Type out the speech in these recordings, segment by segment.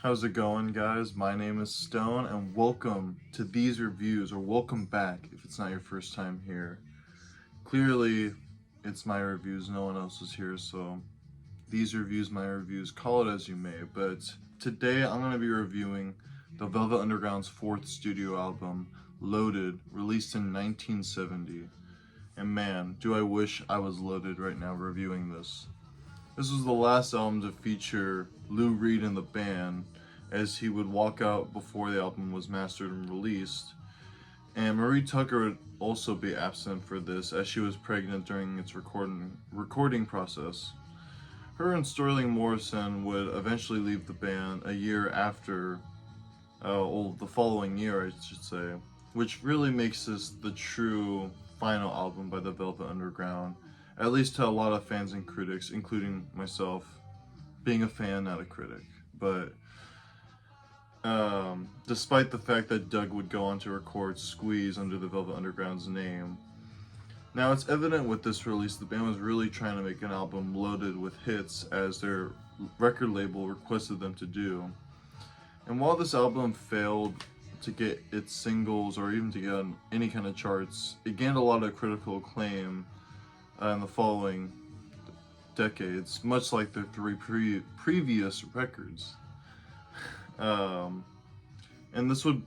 How's it going, guys? My name is Stone, and welcome to these reviews, or welcome back if it's not your first time here. Clearly, it's my reviews, no one else is here, so these reviews, my reviews, call it as you may. But today I'm going to be reviewing the Velvet Underground's fourth studio album, Loaded, released in 1970. And man, do I wish I was loaded right now reviewing this. This was the last album to feature Lou Reed in the band, as he would walk out before the album was mastered and released. And Marie Tucker would also be absent for this, as she was pregnant during its recording process. Her and Sterling Morrison would eventually leave the band a year after, the following year, I should say, which really makes this the true final album by the Velvet Underground, at least to a lot of fans and critics, including myself, being a fan, not a critic. But despite the fact that Doug would go on to record Squeeze under the Velvet Underground's name. Now, it's evident with this release the band was really trying to make an album loaded with hits, as their record label requested them to do. And while this album failed to get its singles or even to get on any kind of charts, it gained a lot of critical acclaim in the following decades, much like their three previous records. And this would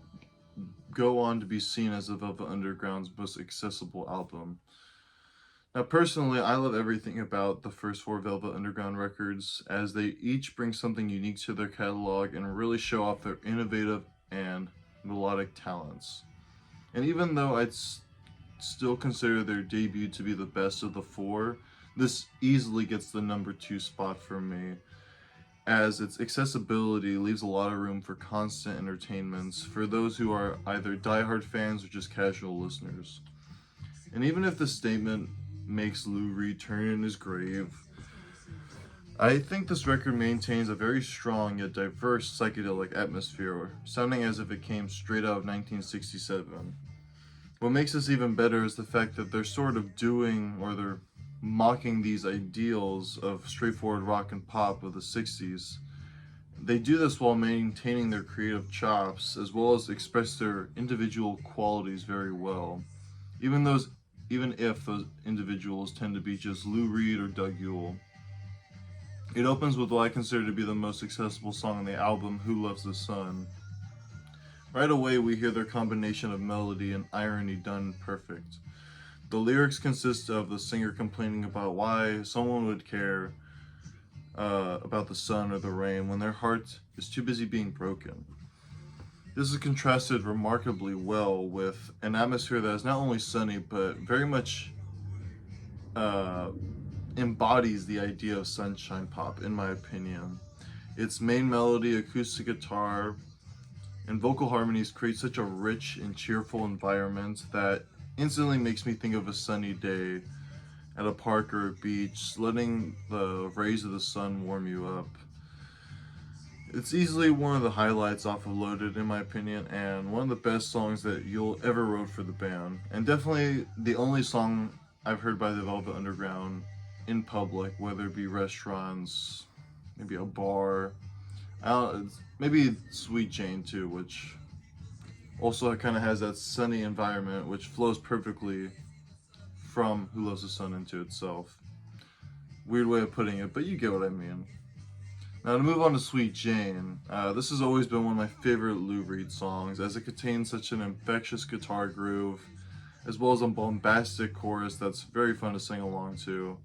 go on to be seen as the Velvet Underground's most accessible album. Now, personally, I love everything about the first four Velvet Underground records, as they each bring something unique to their catalog and really show off their innovative and melodic talents. And even though I'd still consider their debut to be the best of the four, this easily gets the number 2 spot for me, as its accessibility leaves a lot of room for constant entertainments for those who are either diehard fans or just casual listeners. And even if the statement makes Lou Reed turn in his grave, I think this record maintains a very strong yet diverse psychedelic atmosphere, sounding as if it came straight out of 1967. What makes this even better is the fact that they're sort of they're mocking these ideals of straightforward rock and pop of the 60s. They do this while maintaining their creative chops, as well as express their individual qualities very well, even if those individuals tend to be just Lou Reed or Doug Yule. It opens with what I consider to be the most accessible song on the album, Who Loves the Sun. Right away we hear their combination of melody and irony done perfect. The lyrics consist of the singer complaining about why someone would care about the sun or the rain when their heart is too busy being broken. This is contrasted remarkably well with an atmosphere that is not only sunny, but very much embodies the idea of sunshine pop, in my opinion. Its main melody, acoustic guitar, and vocal harmonies create such a rich and cheerful environment that instantly makes me think of a sunny day at a park or a beach, letting the rays of the sun warm you up. It's easily one of the highlights off of Loaded, in my opinion, and one of the best songs that you'll ever wrote for the band. And definitely the only song I've heard by the Velvet Underground in public, whether it be restaurants, maybe a bar, maybe Sweet Jane too, which also kind of has that sunny environment which flows perfectly from Who Loves the Sun into itself. Weird way of putting it, but you get what I mean. Now to move on to Sweet Jane, this has always been one of my favorite Lou Reed songs, as it contains such an infectious guitar groove, as well as a bombastic chorus that's very fun to sing along to.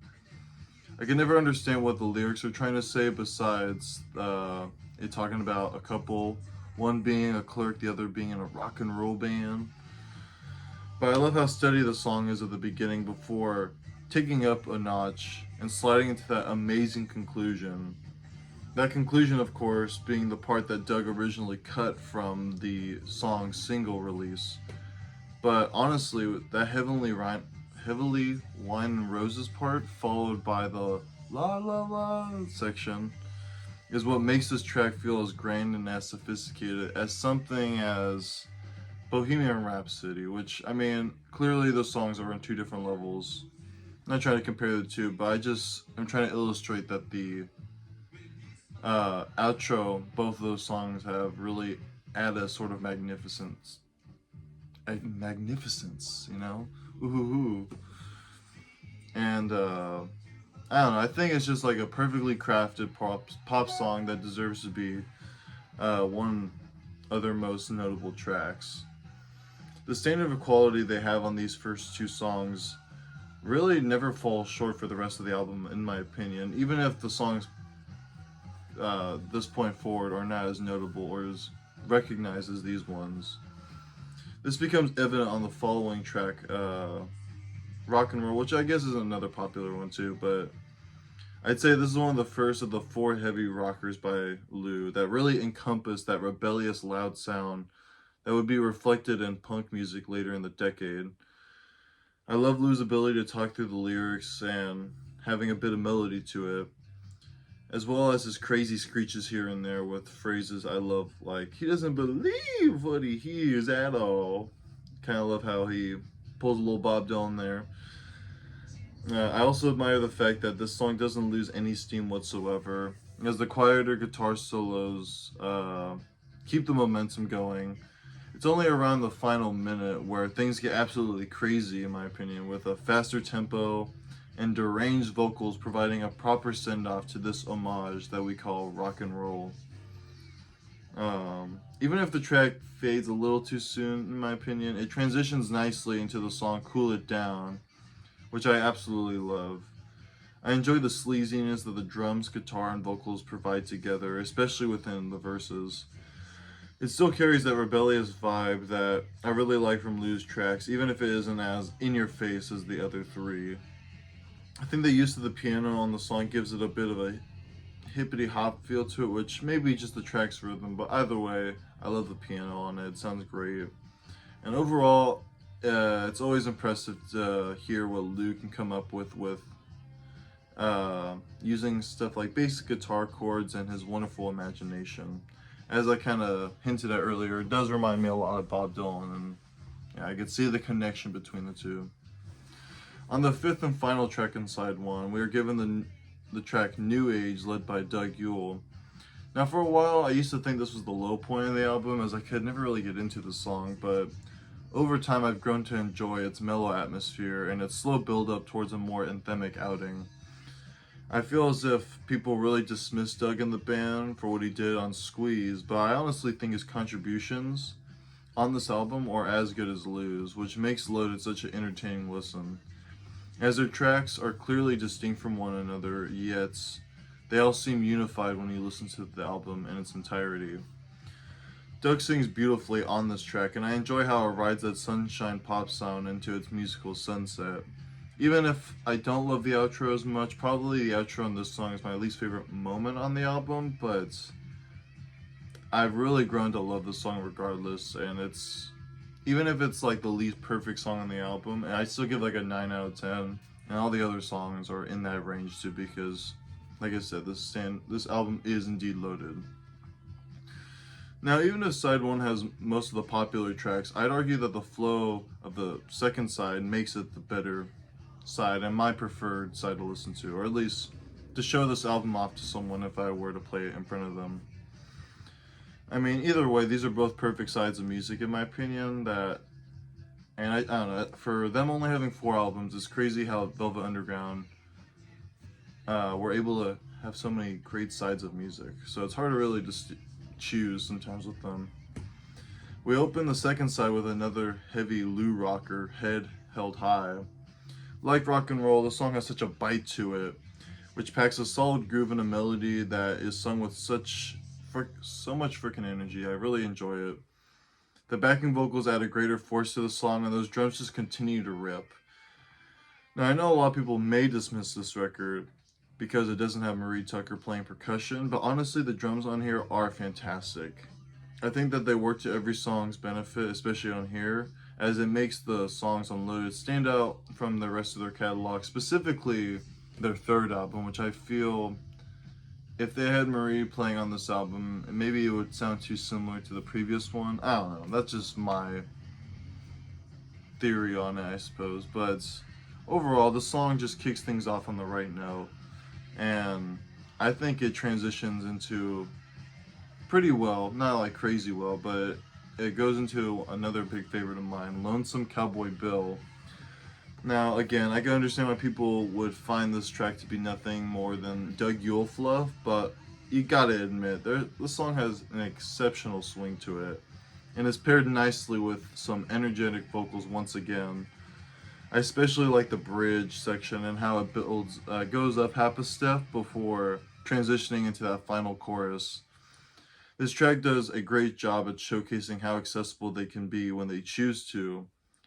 I can never understand what the lyrics are trying to say besides it talking about a couple, one being a clerk, the other being in a rock and roll band. But I love how steady the song is at the beginning before taking up a notch and sliding into that amazing conclusion. That conclusion, of course, being the part that Doug originally cut from the song's single release. But honestly, that heavily Wine and Roses part, followed by the la la la section, is what makes this track feel as grand and as sophisticated as something as Bohemian Rhapsody, which, I mean, clearly those songs are on two different levels. I'm not trying to compare the two, but I'm trying to illustrate that the outro, both of those songs have really added a sort of magnificence, you know? Ooh. And I don't know, I think it's just like a perfectly crafted pop song that deserves to be one of their most notable tracks. The standard of quality they have on these first two songs really never falls short for the rest of the album, in my opinion, even if the songs this point forward are not as notable or as recognized as these ones. This becomes evident on the following track, Rock and Roll, which I guess is another popular one too, but I'd say this is one of the first of the four heavy rockers by Lou that really encompassed that rebellious loud sound that would be reflected in punk music later in the decade. I love Lou's ability to talk through the lyrics and having a bit of melody to it, as well as his crazy screeches here and there with phrases I love, like, he doesn't believe what he hears at all. Kind of love how he pulls a little Bob Dylan there. I also admire the fact that this song doesn't lose any steam whatsoever, as the quieter guitar solos keep the momentum going. It's only around the final minute where things get absolutely crazy, in my opinion, with a faster tempo and deranged vocals providing a proper send-off to this homage that we call rock and roll. Even if the track fades a little too soon, in my opinion, it transitions nicely into the song Cool It Down, which I absolutely love. I enjoy the sleaziness that the drums, guitar, and vocals provide together, especially within the verses. It still carries that rebellious vibe that I really like from Lou's tracks, even if it isn't as in-your-face as the other three. I think the use of the piano on the song gives it a bit of a hippity-hop feel to it, which may be just the track's rhythm, but either way, I love the piano on it. It sounds great. And overall, it's always impressive to hear what Lou can come up with using stuff like basic guitar chords and his wonderful imagination. As I kind of hinted at earlier, it does remind me a lot of Bob Dylan, and yeah, I could see the connection between the two. On the fifth and final track in side one, we are given the track New Age, led by Doug Yule. Now, for a while, I used to think this was the low point of the album, as I could never really get into the song, but over time I've grown to enjoy its mellow atmosphere and its slow build-up towards a more anthemic outing. I feel as if people really dismiss Doug in the band for what he did on Squeeze, but I honestly think his contributions on this album are as good as Lou's, which makes Loaded such an entertaining listen. As their tracks are clearly distinct from one another, yet they all seem unified when you listen to the album in its entirety. Doug sings beautifully on this track, and I enjoy how it rides that sunshine pop sound into its musical sunset. Even if I don't love the outro as much, probably the outro on this song is my least favorite moment on the album, but I've really grown to love this song regardless, and even if it's like the least perfect song on the album, and I still give like a 9 out of 10, and all the other songs are in that range too, because like I said, this album is indeed loaded. Now, even if side one has most of the popular tracks, I'd argue that the flow of the second side makes it the better side and my preferred side to listen to, or at least to show this album off to someone if I were to play it in front of them. I mean, either way, these are both perfect sides of music in my opinion. I don't know, for them only having 4 albums, it's crazy how Velvet Underground were able to have so many great sides of music. So it's hard to really just choose sometimes with them. We open the second side with another heavy Lou rocker, Head Held High. Like Rock and Roll, the song has such a bite to it, which packs a solid groove and a melody that is sung with so much freaking energy. I really enjoy it. The backing vocals add a greater force to the song, and those drums just continue to rip. Now, I know a lot of people may dismiss this record because it doesn't have Marie Tucker playing percussion, but honestly, the drums on here are fantastic. I think that they work to every song's benefit, especially on here, as it makes the songs on Loaded stand out from the rest of their catalog, specifically their third album, which I feel if they had Marie playing on this album, maybe it would sound too similar to the previous one. I don't know, that's just my theory on it, I suppose, but overall, the song just kicks things off on the right note, and I think it transitions into pretty well, not like crazy well, but it goes into another big favorite of mine, Lonesome Cowboy Bill. Now, again, I can understand why people would find this track to be nothing more than Doug Yule fluff, but you gotta admit, this song has an exceptional swing to it, and is paired nicely with some energetic vocals once again. I especially like the bridge section and how it goes up half a step before transitioning into that final chorus. This track does a great job at showcasing how accessible they can be when they choose to,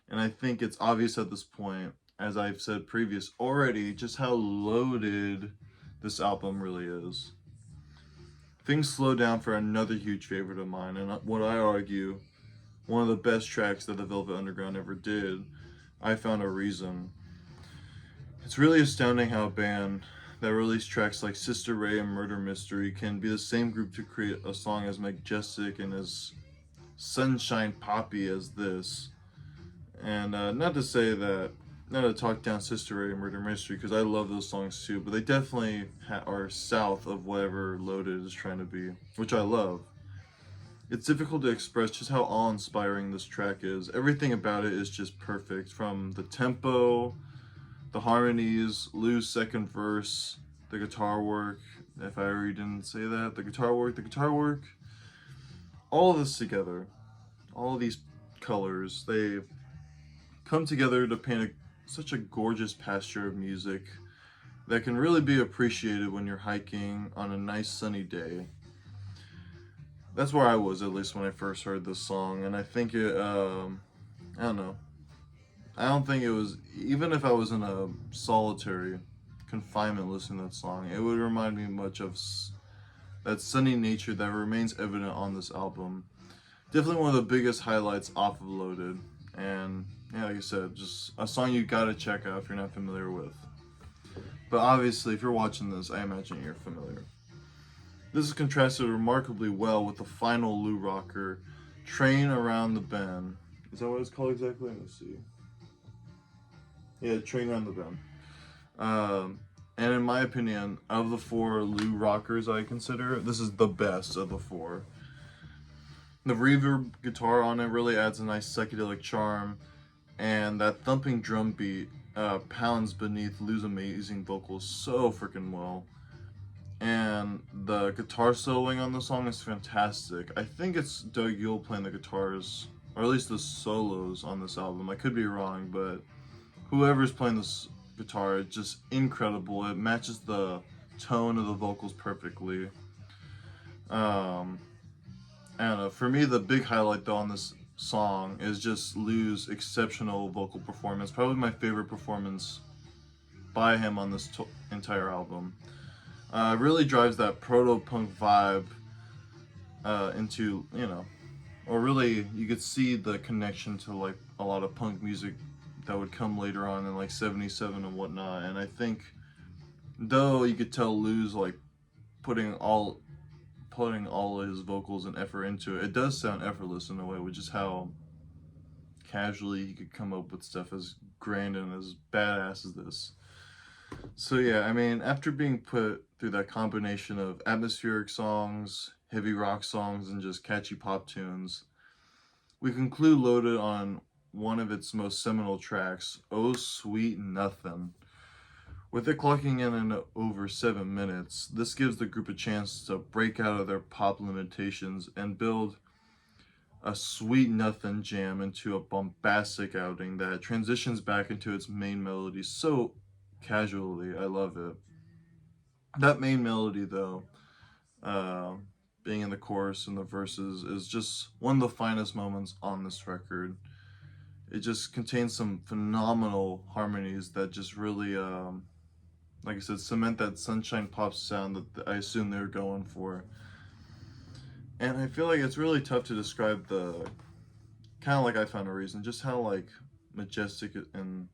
and I think it's obvious at this point, as I've said previous already, just how loaded this album really is. Things slow down for another huge favorite of mine, and what I argue, one of the best tracks that the Velvet Underground ever did, I Found a Reason. It's really astounding how a band that released tracks like Sister Ray and Murder Mystery can be the same group to create a song as majestic and as sunshine poppy as this. And not to talk down Sister Ray and Murder Mystery, because I love those songs too, but they definitely are south of whatever Loaded is trying to be, which I love. It's difficult to express just how awe-inspiring this track is. Everything about it is just perfect, from the tempo, the harmonies, Lou's second verse, the guitar work, if I already didn't say that, the guitar work, all of this together, all of these colors, they come together to paint such a gorgeous pasture of music that can really be appreciated when you're hiking on a nice sunny day. That's where I was, at least when I first heard this song, and I think I don't know, I don't think it was, even if I was in a solitary confinement listening to that song, it would remind me much of that sunny nature that remains evident on this album. Definitely one of the biggest highlights off of Loaded, and yeah, like I said, just a song you gotta check out if you're not familiar with. But obviously, if you're watching this, I imagine you're familiar. This is contrasted remarkably well with the final Lou rocker, Train Around the Bend. Is that what it's called exactly? Let's see. Yeah, Train Around the Bend. And in my opinion, of the four Lou rockers I consider, this is the best of the four. The reverb guitar on it really adds a nice psychedelic charm, and that thumping drum beat pounds beneath Lou's amazing vocals so freaking well. And the guitar soloing on the song is fantastic. I think it's Doug Yule playing the guitars, or at least the solos on this album. I could be wrong, but whoever's playing this guitar, it's just incredible. It matches the tone of the vocals perfectly. I don't know, for me the big highlight though on this song is just Lou's exceptional vocal performance. Probably my favorite performance by him on this entire album. Really drives that proto-punk vibe into, or really you could see the connection to like a lot of punk music that would come later on in like 77 and whatnot. And I think though you could tell Lou's like putting all of his vocals and effort into it, it does sound effortless in a way, which is how casually he could come up with stuff as grand and as badass as this. So yeah, I mean, after being put through that combination of atmospheric songs, heavy rock songs, and just catchy pop tunes, we conclude Loaded on one of its most seminal tracks, Oh Sweet Nothing. With it clocking in at over 7 minutes, this gives the group a chance to break out of their pop limitations and build a Sweet Nothing jam into a bombastic outing that transitions back into its main melody so casually. I love it. That main melody though, being in the chorus and the verses, is just one of the finest moments on this record. It just contains some phenomenal harmonies that just really, like I said, cement that sunshine pop sound that I assume they were going for. And I feel like it's really tough to describe the, kind of like I Found a Reason, just how like majestic and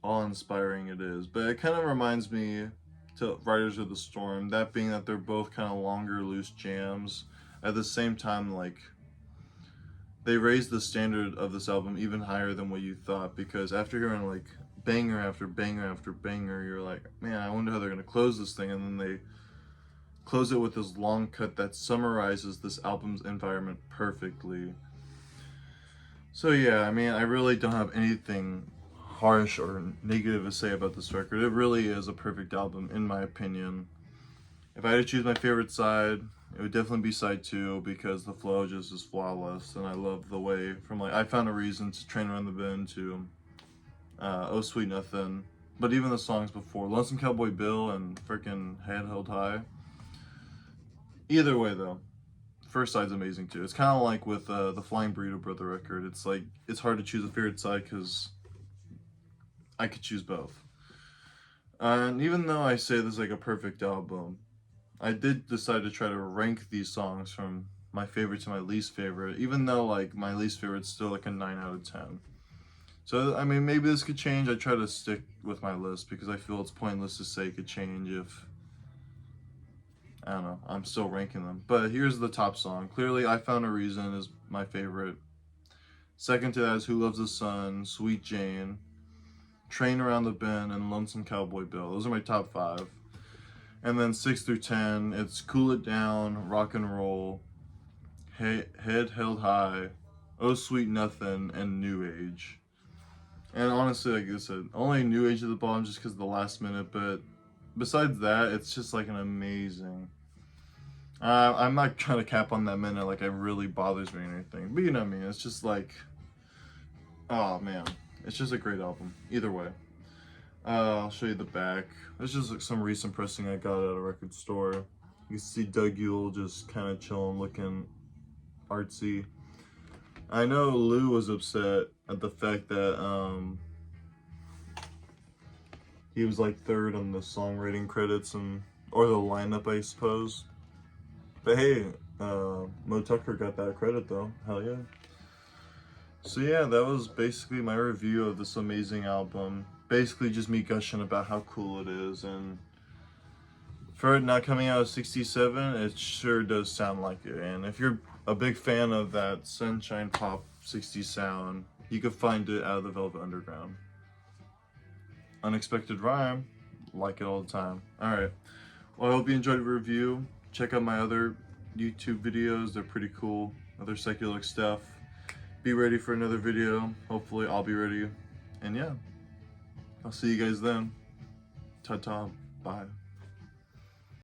awe-inspiring it is. But it kind of reminds me to Riders of the Storm, that being that they're both kind of longer, loose jams. At the same time, like, they raised the standard of this album even higher than what you thought, because after hearing like banger after banger after banger, you're like, man, I wonder how they're gonna close this thing, and then they close it with this long cut that summarizes this album's environment perfectly. So yeah, I mean, I really don't have anything harsh or negative to say about this record. It really is a perfect album, in my opinion. If I had to choose my favorite side, it would definitely be side 2 because the flow just is flawless, and I love the way from like I Found a Reason to Train Around the Bend to Oh Sweet Nothing. But even the songs before, Lonesome Cowboy Bill and freaking Head Held High. Either way though, first side's amazing too. It's kind of like with the Flying Burrito Brother record. It's like, it's hard to choose a favorite side because I could choose both. And even though I say this is like a perfect album, I did decide to try to rank these songs from my favorite to my least favorite, even though like my least favorite's still like a 9 out of 10. So I mean, maybe this could change. I try to stick with my list because I feel it's pointless to say it could change if, I don't know, I'm still ranking them. But here's the top song. Clearly, I Found a Reason is my favorite. Second to that is Who Loves the Sun, Sweet Jane, Train Around the Bend, and Lonesome Cowboy Bill. Those are my top 5. And then 6 through 10, it's Cool It Down, Rock and Roll, Head Held High, Oh Sweet Nothing, and New Age. And honestly, like I said, only New Age at the bottom just because of the last minute, but besides that, it's just like an amazing. I'm not trying to cap on that minute, like it really bothers me or anything, but you know what I mean, it's just like, oh man, it's just a great album, either way. I'll show you the back. It's just like some recent pressing I got at a record store. You can see Doug Yule just kind of chilling, looking artsy. I know Lou was upset at the fact that he was like 3rd on the songwriting credits or the lineup, I suppose. But hey, Mo Tucker got that credit though. Hell yeah. So yeah, that was basically my review of this amazing album. Basically just me gushing about how cool it is, and for it not coming out of 67, it sure does sound like it. And if you're a big fan of that Sunshine Pop 60s sound, you could find it out of the Velvet Underground. Unexpected rhyme, like it all the time. Alright, well, I hope you enjoyed the review. Check out my other YouTube videos, they're pretty cool. Other psychedelic stuff. Be ready for another video. Hopefully I'll be ready. And yeah, I'll see you guys then. Ta-ta, bye.